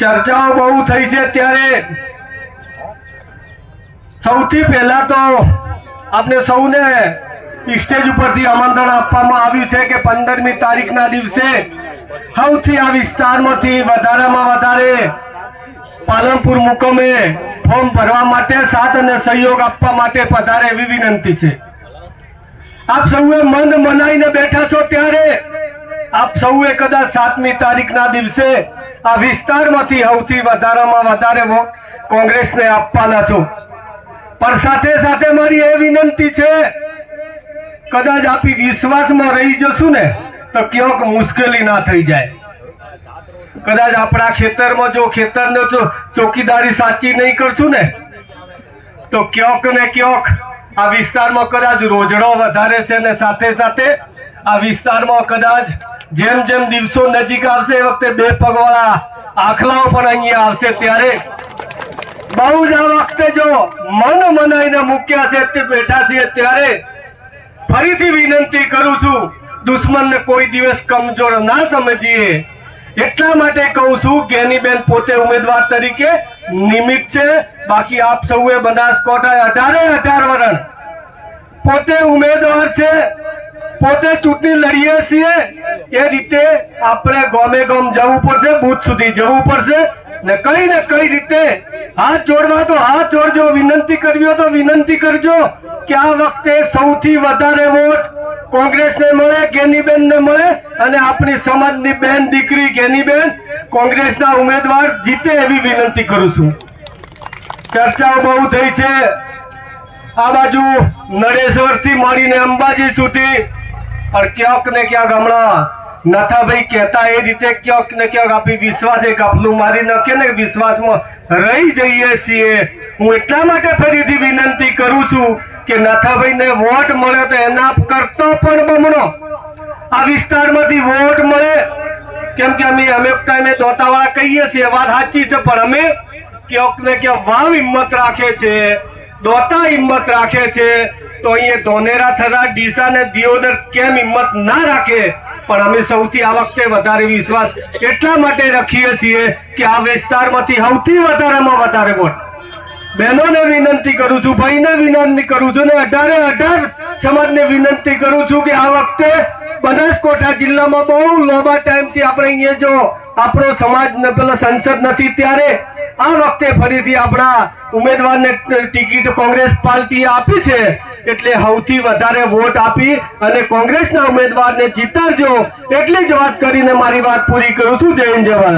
ચર્ચાઓ બહુ થઈ છે ત્યારે સૌથી પહેલા તો આપણે સૌને સ્ટેજ ઉપરથી આમંત્રણ આપવામાં આવ્યું છે કે 15મી તારીખના દિવસે સૌથી આ વિસ્તારમાંથી વધારેમાં વધારે પાલનપુર મુકામે ફોર્મ ભરવા માટે સાથ અને સહયોગ આપવા માટે પધારે એવી વિનંતી છે। આપ સૌએ મન મનાઈને બેઠા છો ત્યારે આપ સૌએ કદાચ 7મી તારીખના દિવસે આ વિસ્તારમાંથી સૌથી વધારેમાં વધારે વોટ કોંગ્રેસને આપવાના છો। પણ સાથે સાથે મારી એ વિનંતી છે, કદાચ આપી વિશ્વાસમાં રહી જશું ને તો ક્યાંક મુશ્કેલી ના થઈ જાય। કદાચ આપણા ખેતરમાં જો ખેતરનો ચોકીદારી સાચી નહીં કરશું ને તો ક્યાંક ને ક્યાંક આ વિસ્તારમાં કદાચ રોજડો વધારે છે ને સાથે સાથે આ વિસ્તારમાં કદાચ જેમ જેમ દિવસો નજીક આવશે એ વખતે બે પગવાળા આખલાઓ પણ અહીંયા આવશે ત્યારે બહુ જ આ વખતે જો મન મનાઈને મૂક્યા છે તે બેઠા છીએ ત્યારે ફરીથી વિનંતી કરું છું, દુશ્મનને કોઈ દિવસ કમજોર ના સમજીએ। એટલા માટે કહું છું કે ગેનીબેન પોતે ઉમેદવાર તરીકે નિમિત્ત છે, બાકી આપ સૌએ બનાસકાંઠા 18 વરણ પોતે ઉમેદવાર છે, પોતે ચૂંટણી લડીએ છીએ। એ રીતે આપણે ગામે ગામ જવું પડશે, બૂથ સુધી જવું પડશે ને કઈ રીતે હાથ જોડવા તો હાથ જોડજો, વિનંતી કરવી હોય તો વિનંતી કરજો કે આ વખતે સૌથી વધારે વોટ કોંગ્રેસને મળે, ગેનીબેનને મળે અને આપણી સમાજની બહેન દીકરી ગેનીબેન કોંગ્રેસના ઉમેદવાર જીતે એવી વિનંતી કરું છું। ચર્ચાઓ બહુ થઈ છે, આ બાજુ નરેશ્વરથી માંડીને અંબાજી સુધી, પણ ક્યાંક ને ક્યાંક હમણાં નથાભાઈ કહેતા એ રીતે ક્યાંક ને ક્યાંક આપી વિશ્વાસ એક આપલું મારી નાખીએ ને વિશ્વાસમાં રહી જઈએ છીએ। હું એટલા માટે ફરીથી વિનંતી કરું છું કે નથાભાઈને વોટ મળે તો એના કરતો પણ બમણો આ વિસ્તારમાંથી વોટ મળે, કેમ કે અમે ટાઈમે દોતાવાળા કહીએ છીએ, વાત સાચી છે, પણ અમે ક્યાંક ને ક્યાંક વાવ હિંમત રાખે છે, દોતા હિંમત રાખે છે, તો અહીંયા ધોનેરા થતા ડીસા ને દિયોદર કેમ હિંમત ના રાખે? પણ અમે સૌથી આ વખતે વધારે વિશ્વાસ એટલા માટે રાખીએ છીએ કે આ વિસ્તારમાંથી સૌથી વધારેમાં વધારે વોટ બહેનોને વિનંતી કરું છું, ભાઈને વિનંતી કરું છું ને 18 સમાજને વિનંતી કરું છું કે આ વખતે બનાસકાંઠા જિલ્લામાં બહુ લાંબા ટાઈમથી આપણે અહીંયા જો આપણો સમાજ પેલા સંસદ નથી ત્યારે આ વખતે ફરીથી આપણા ઉમેદવારને ટિકિટ કોંગ્રેસ પાર્ટીએ આપી છે, એટલે સૌથી વધારે વોટ આપી અને કોંગ્રેસના ઉમેદવારને જીતાડજો। એટલી જ વાત કરીને મારી વાત પૂરી કરું છું। જય હિન્દ, જય ભારત।